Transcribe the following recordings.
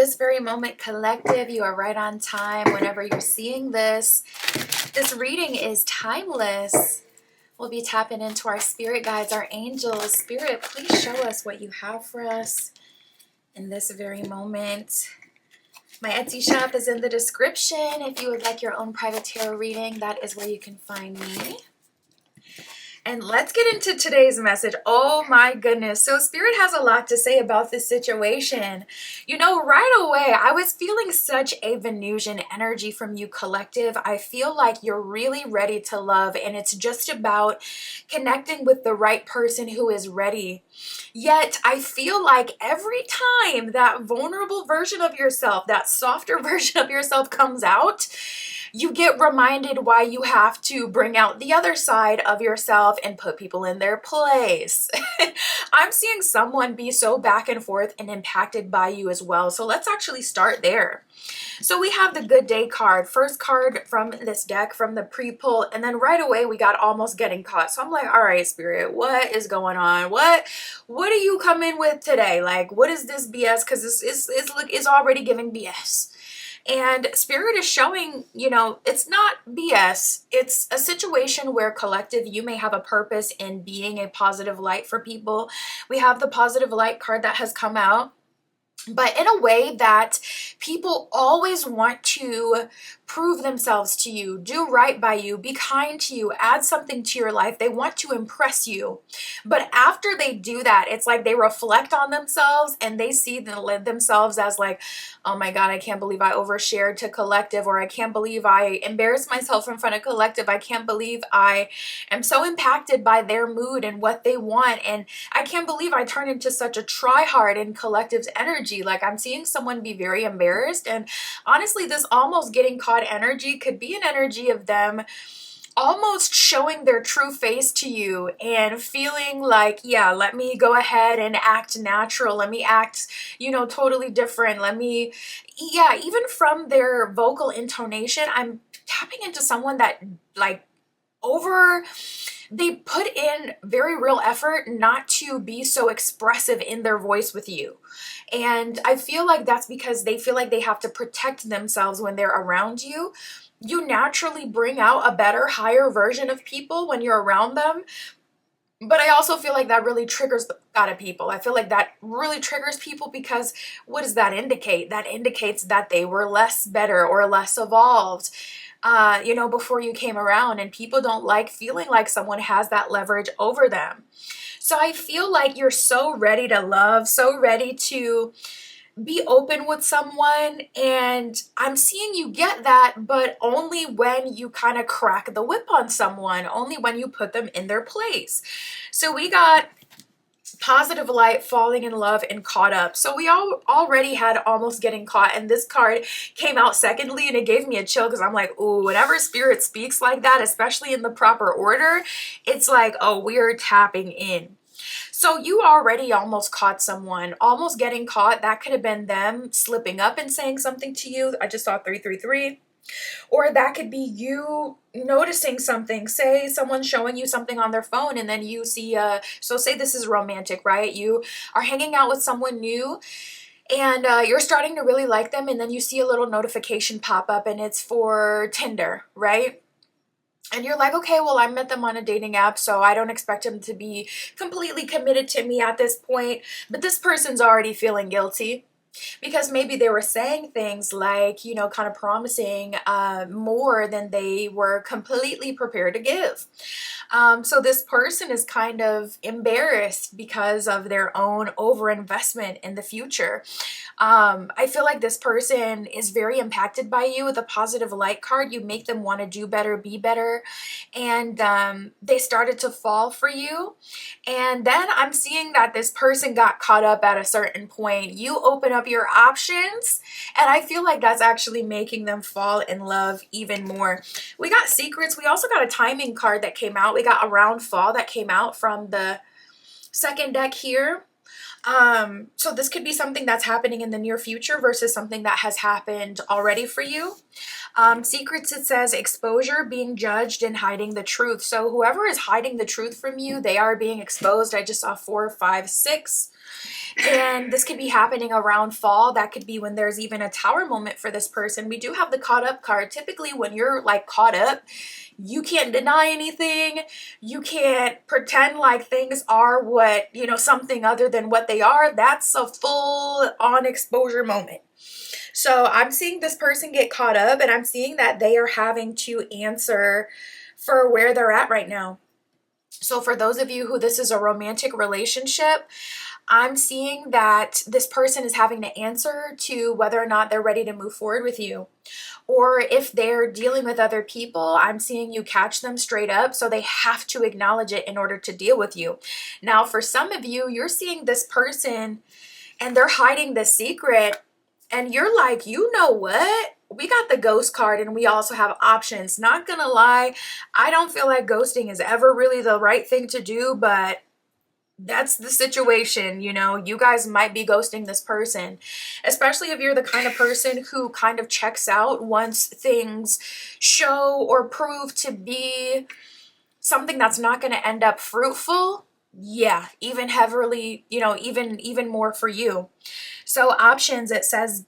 this very moment, collective. You are right on time whenever you're seeing this. This reading is timeless. We'll be tapping into our spirit guides, our angels. Spirit, please show us what you have for us in this very moment. My Etsy shop is in the description. If you would like your own private tarot reading, that is where you can find me. And let's get into today's message. Oh my goodness. So Spirit has a lot to say about this situation. You know, right away, I was feeling such a Venusian energy from you, collective. I feel like you're really ready to love, and it's just about connecting with the right person who is ready. Yet I feel like every time that vulnerable version of yourself, that softer version of yourself comes out, you get reminded why you have to bring out the other side of yourself and put people in their place. I'm seeing someone be so back and forth and impacted by you as well. So let's actually start there. So we have the Good Day card, first card from this deck from the pre-pull, and then right away we got Almost Getting Caught. So I'm like, all right, Spirit, what is going on? What do you come in with today? Like, what is this BS? Because it's already giving BS. And Spirit is showing, you know, it's not BS. It's a situation where, collective, you may have a purpose in being a positive light for people. We have the Positive Light card that has come out, but in a way that people always want to prove themselves to you, do right by you, be kind to you, add something to your life. They want to impress you. But after they do that, it's like they reflect on themselves and they see themselves as like, oh my God, I can't believe I overshared to collective, or I can't believe I embarrassed myself in front of collective. I can't believe I am so impacted by their mood and what they want. And I can't believe I turned into such a try-hard in collective's energy. Like, I'm seeing someone be very embarrassed. And honestly, this Almost Getting Caught energy could be an energy of them almost showing their true face to you and feeling like, yeah, let me go ahead and act natural. Let me act, you know, totally different. Yeah, even from their vocal intonation, I'm tapping into someone that like they put in very real effort not to be so expressive in their voice with you. And I feel like that's because they feel like they have to protect themselves when they're around you. You naturally bring out a better, higher version of people when you're around them. But I also feel like that really triggers a lot of people. I feel like that really triggers people because what does that indicate? That indicates that they were less better or less evolved, you know, before you came around. And people don't like feeling like someone has that leverage over them. So I feel like you're so ready to love, so ready to be open with someone, and I'm seeing you get that, but only when you kind of crack the whip on someone, only when you put them in their place. So we got Positive Light, Falling in Love, and Caught Up. So we already had Almost Getting Caught, and this card came out secondly, and it gave me a chill because I'm like, ooh, whenever Spirit speaks like that, especially in the proper order, it's like, oh, we're tapping in. So you already almost caught someone. Almost Getting Caught, that could have been them slipping up and saying something to you. I just saw 333. Or that could be you noticing something. Say someone's showing you something on their phone and then you see, so say this is romantic, right? You are hanging out with someone new and you're starting to really like them, and then you see a little notification pop up and it's for Tinder, right? And you're like, okay, well, I met them on a dating app, so I don't expect them to be completely committed to me at this point. But this person's already feeling guilty because maybe they were saying things like, you know, kind of promising more than they were completely prepared to give. So this person is kind of embarrassed because of their own overinvestment in the future. I feel like this person is very impacted by you with a Positive Light card. You make them want to do better, be better. And they started to fall for you. And then I'm seeing that this person got caught up at a certain point. You open up your options, and I feel like that's actually making them fall in love even more. We got Secrets. We also got a timing card that came out. We got Around Fall that came out from the second deck here. So this could be something that's happening in the near future versus something that has happened already for you. Secrets, it says exposure, being judged, and hiding the truth. So whoever is hiding the truth from you, they are being exposed. I just saw 4, 5, 6. And this could be happening around fall. That could be when there's even a tower moment for this person. We do have the caught up card. Typically when you're like caught up, you can't deny anything. You can't pretend like things are what, something other than what they are. That's a full on exposure moment. So I'm seeing this person get caught up, and I'm seeing that they are having to answer for where they're at right now. So for those of you who this is a romantic relationship, I'm seeing that this person is having to answer to whether or not they're ready to move forward with you. Or if they're dealing with other people, I'm seeing you catch them straight up, so they have to acknowledge it in order to deal with you. Now, for some of you, you're seeing this person and they're hiding the secret, and you're like, you know what? We got the ghost card, and we also have options. Not gonna lie, I don't feel like ghosting is ever really the right thing to do, but that's the situation. You guys might be ghosting this person, especially if you're the kind of person who kind of checks out once things show or prove to be something that's not going to end up fruitful. Yeah, even heavily, even more for you. So options, it says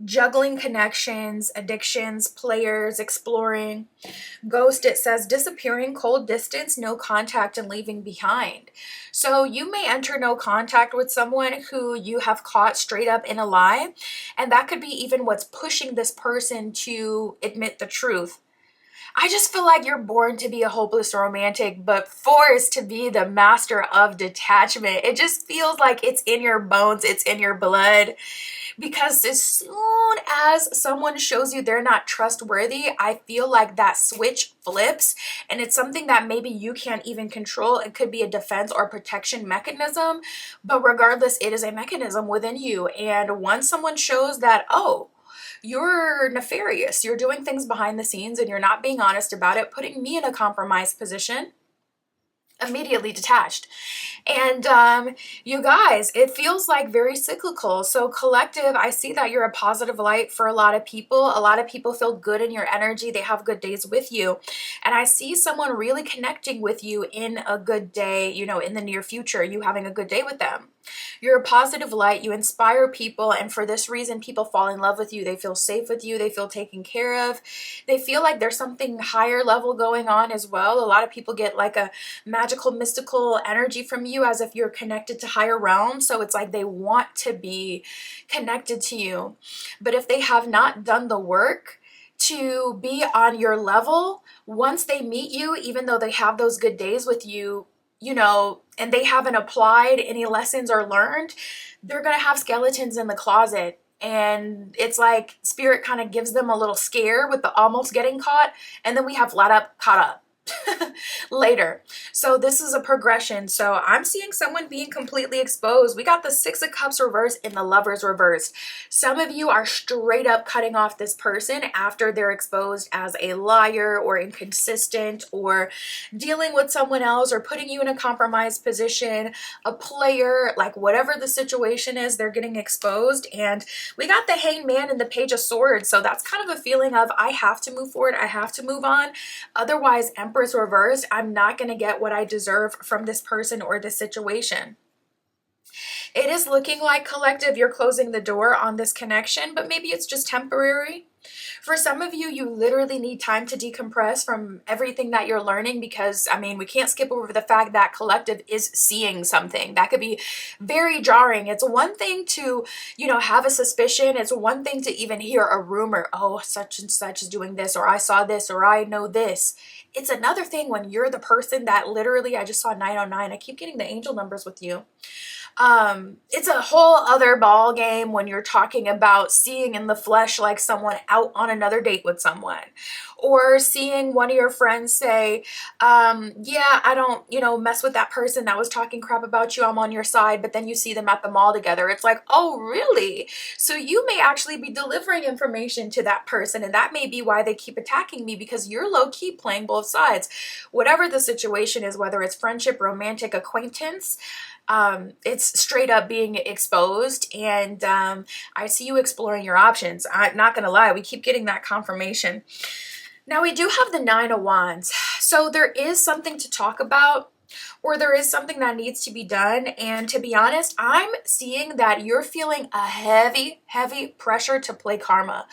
juggling connections, addictions, players, exploring. Ghost, it says disappearing, cold distance, no contact, and leaving behind. So you may enter no contact with someone who you have caught straight up in a lie, and that could be even what's pushing this person to admit the truth. I just feel like you're born to be a hopeless romantic, but forced to be the master of detachment. It just feels like it's in your bones, it's in your blood. Because as soon as someone shows you they're not trustworthy, I feel like that switch flips, and it's something that maybe you can't even control. It could be a defense or protection mechanism, but regardless, it is a mechanism within you. And once someone shows that, oh, you're nefarious, you're doing things behind the scenes, and you're not being honest about it, putting me in a compromised position, immediately detached. And you guys, it feels like very cyclical. So collective, I see that you're a positive light for a lot of people. A lot of people feel good in your energy. They have good days with you. And I see someone really connecting with you in a good day, in the near future, you having a good day with them. You're a positive light. You inspire people. And for this reason, people fall in love with you. They feel safe with you. They feel taken care of. They feel like there's something higher level going on as well. A lot of people get like a magical, mystical energy from you as if you're connected to higher realms. So it's like they want to be connected to you. But if they have not done the work to be on your level, once they meet you, even though they have those good days with you, and they haven't applied any lessons or learned, they're going to have skeletons in the closet. And it's like spirit kind of gives them a little scare with the almost getting caught. And then we have flat up, caught up later. So this is a progression. So I'm seeing someone being completely exposed. We got the 6 of Cups reversed and the Lovers reversed. Some of you are straight up cutting off this person after they're exposed as a liar or inconsistent or dealing with someone else or putting you in a compromised position, a player, like whatever the situation is, they're getting exposed. And we got the Hanged Man and the Page of Swords. So that's kind of a feeling of I have to move forward. I have to move on. Otherwise, Empress reversed, I'm not going to get what I deserve from this person or this situation. It is looking like collective, you're closing the door on this connection, but maybe it's just temporary. For some of you, you literally need time to decompress from everything that you're learning because, we can't skip over the fact that collective is seeing something. That could be very jarring. It's one thing to, have a suspicion. It's one thing to even hear a rumor, oh, such and such is doing this, or I saw this, or I know this. It's another thing when you're the person that literally, I just saw 909. I keep getting the angel numbers with you. It's a whole other ball game when you're talking about seeing in the flesh like someone out on another date with someone, or seeing one of your friends say, yeah, I don't, mess with that person that was talking crap about you, I'm on your side, but then you see them at the mall together. It's like, oh, really? So you may actually be delivering information to that person, and that may be why they keep attacking me, because you're low-key playing both sides. Whatever the situation is, whether it's friendship, romantic, acquaintance, it's straight up being exposed, and I see you exploring your options. I'm not gonna lie, we keep getting that confirmation. Now we do have the Nine of Wands, so there is something to talk about, or there is something that needs to be done. And to be honest, I'm seeing that you're feeling a heavy, heavy pressure to play karma.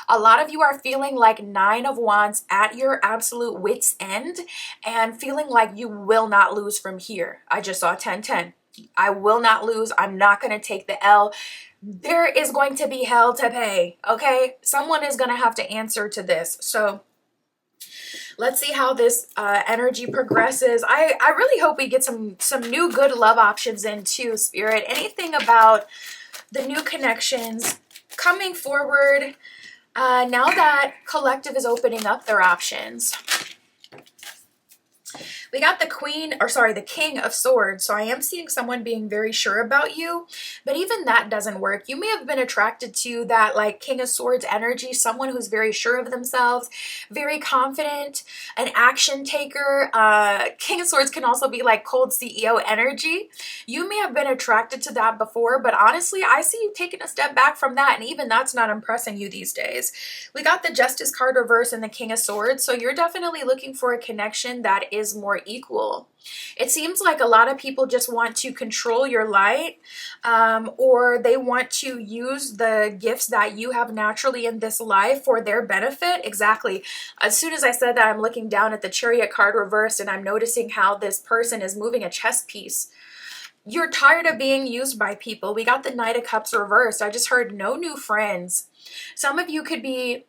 A lot of you are feeling like Nine of Wands at your absolute wit's end and feeling like you will not lose from here. I just saw 10-10. I will not lose. I'm not going to take the L. There is going to be hell to pay, okay? Someone is going to have to answer to this. So let's see how this energy progresses. I really hope we get some new good love options in too, Spirit. Anything about the new connections coming forward now that collective is opening up their options. We got the King of Swords. So I am seeing someone being very sure about you, but even that doesn't work. You may have been attracted to that like King of Swords energy, someone who's very sure of themselves, very confident, an action taker. King of Swords can also be like cold CEO energy. You may have been attracted to that before, but honestly, I see you taking a step back from that, and even that's not impressing you these days. We got the Justice card reverse and the King of Swords, so you're definitely looking for a connection that is more equal. It seems like a lot of people just want to control your light, or they want to use the gifts that you have naturally in this life for their benefit. Exactly. As soon as I said that, I'm looking down at the Chariot card reversed, and I'm noticing how this person is moving a chess piece. You're tired of being used by people. We got the Knight of Cups reversed. I just heard no new friends. Some of you could be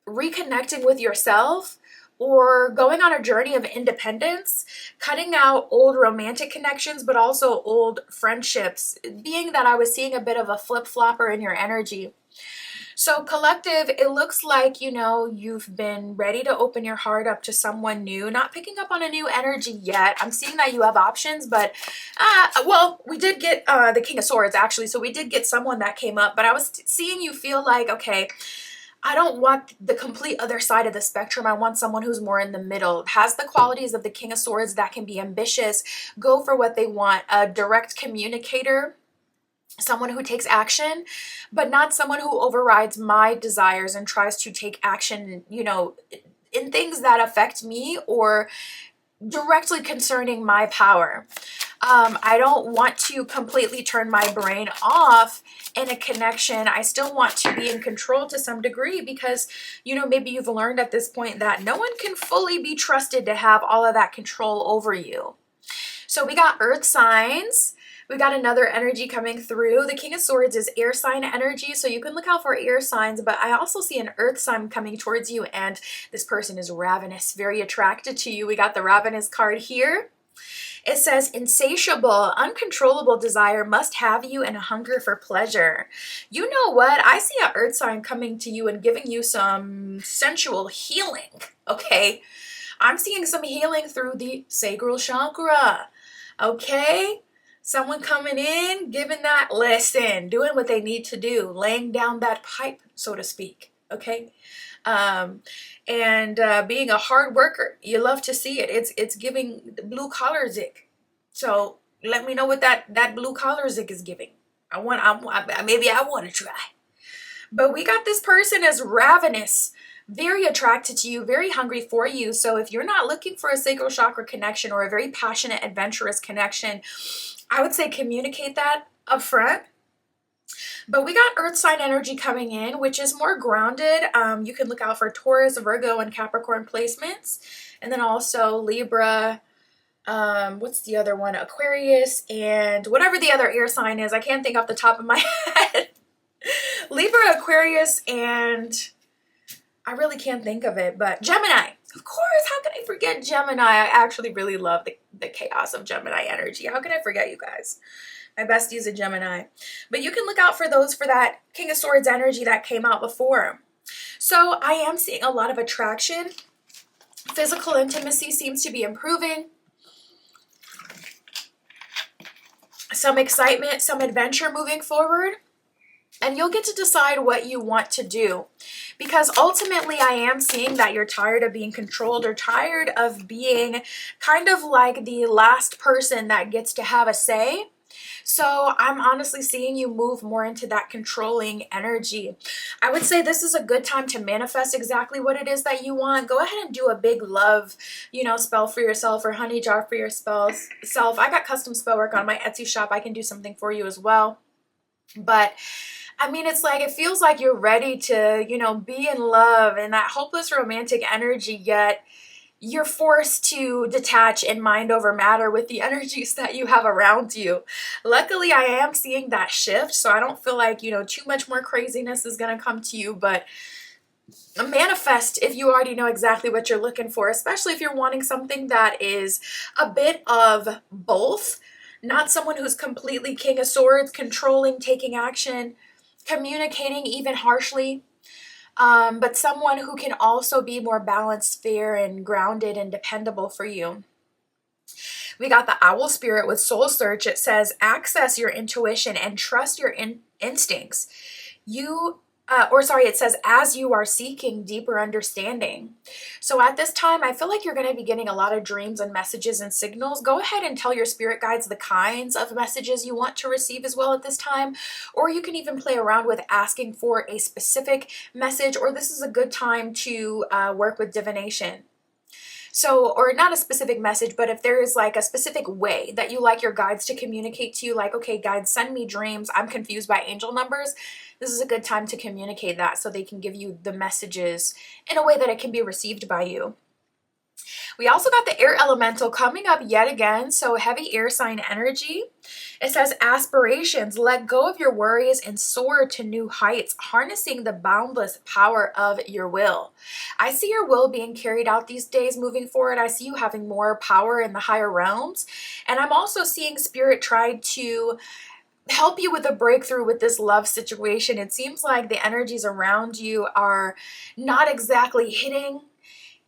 reconnecting with yourself, or going on a journey of independence, cutting out old romantic connections, but also old friendships, being that I was seeing a bit of a flip-flopper in your energy. So collective, it looks like, you've been ready to open your heart up to someone new, not picking up on a new energy yet. I'm seeing that you have options, but, we did get the King of Swords, actually, so we did get someone that came up, but I was seeing you feel like, okay, I don't want the complete other side of the spectrum. I want someone who's more in the middle, has the qualities of the King of Swords, that can be ambitious, go for what they want, a direct communicator, someone who takes action, but not someone who overrides my desires and tries to take action, in things that affect me or directly concerning my power. I don't want to completely turn my brain off in a connection. I still want to be in control to some degree, because, maybe you've learned at this point that no one can fully be trusted to have all of that control over you. So we got earth signs. We got another energy coming through. The King of Swords is air sign energy, so you can look out for air signs, but I also see an earth sign coming towards you, and this person is ravenous, very attracted to you. We got the Ravenous card here. It says, insatiable, uncontrollable desire must have you and a hunger for pleasure. You know what? I see an earth sign coming to you and giving you some sensual healing, okay? I'm seeing some healing through the sacral chakra, okay? Someone coming in, giving that lesson, doing what they need to do, laying down that pipe, so to speak, okay? And being a hard worker. You love to see it. It's giving blue collar zik. So let me know what that blue collar zik is giving. Maybe I want to try. But we got this person as ravenous, very attracted to you, very hungry for you. So if you're not looking for a sacral chakra connection or a very passionate, adventurous connection, I would say communicate that up front. But we got earth sign energy coming in, which is more grounded. You can look out for Taurus, Virgo, and Capricorn placements. And then also Libra, what's the other one? Aquarius, and whatever the other air sign is. I can't think off the top of my head. Libra, Aquarius, and I really can't think of it, but Gemini. Of course, how can I forget Gemini? I actually really love the chaos of Gemini energy. How can I forget you guys? My bestie is a Gemini. But you can look out for those for that King of Swords energy that came out before. So I am seeing a lot of attraction. Physical intimacy seems to be improving. Some excitement, some adventure moving forward. And you'll get to decide what you want to do. Because ultimately, I am seeing that you're tired of being controlled or tired of being kind of like the last person that gets to have a say. So I'm honestly seeing you move more into that controlling energy. I would say this is a good time to manifest exactly what it is that you want. Go ahead and do a big love, spell for yourself, or honey jar for your self. I got custom spell work on my Etsy shop. I can do something for you as well. But I mean, it's like, it feels like you're ready to, be in love and that hopeless romantic energy, yet you're forced to detach and mind over matter with the energies that you have around you. Luckily, I am seeing that shift, so I don't feel like, too much more craziness is going to come to you, but manifest if you already know exactly what you're looking for, especially if you're wanting something that is a bit of both, not someone who's completely King of Swords, controlling, taking action, communicating even harshly, but someone who can also be more balanced, fair, and grounded and dependable for you. We got the Owl Spirit with Soul Search. It says, access your intuition and trust your instincts. It says, as you are seeking deeper understanding. So at this time, I feel like you're going to be getting a lot of dreams and messages and signals. Go ahead and tell your spirit guides the kinds of messages you want to receive as well at this time. Or you can even play around with asking for a specific message, or this is a good time to work with divination. So, or not a specific message, but if there is like a specific way that you like your guides to communicate to you, like, okay, guides, send me dreams, I'm confused by angel numbers, this is a good time to communicate that so they can give you the messages in a way that it can be received by you. We also got the air elemental coming up yet again, so heavy air sign energy. It says aspirations, let go of your worries and soar to new heights, harnessing the boundless power of your will. I see your will being carried out these days moving forward. I see you having more power in the higher realms. And I'm also seeing Spirit try to help you with a breakthrough with this love situation. It seems like the energies around you are not exactly hitting,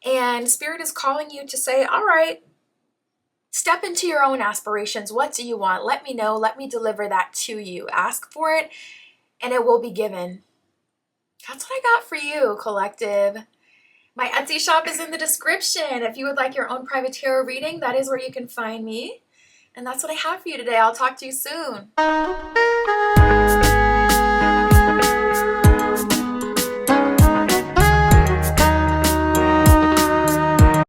and Spirit is calling you to say, all right, step into your own aspirations. What do you want? Let me know. Let me deliver that to you. Ask for it, and it will be given. That's what I got for you, collective. My Etsy shop is in the description. If you would like your own private tarot reading, that is where you can find me. And that's what I have for you today. I'll talk to you soon.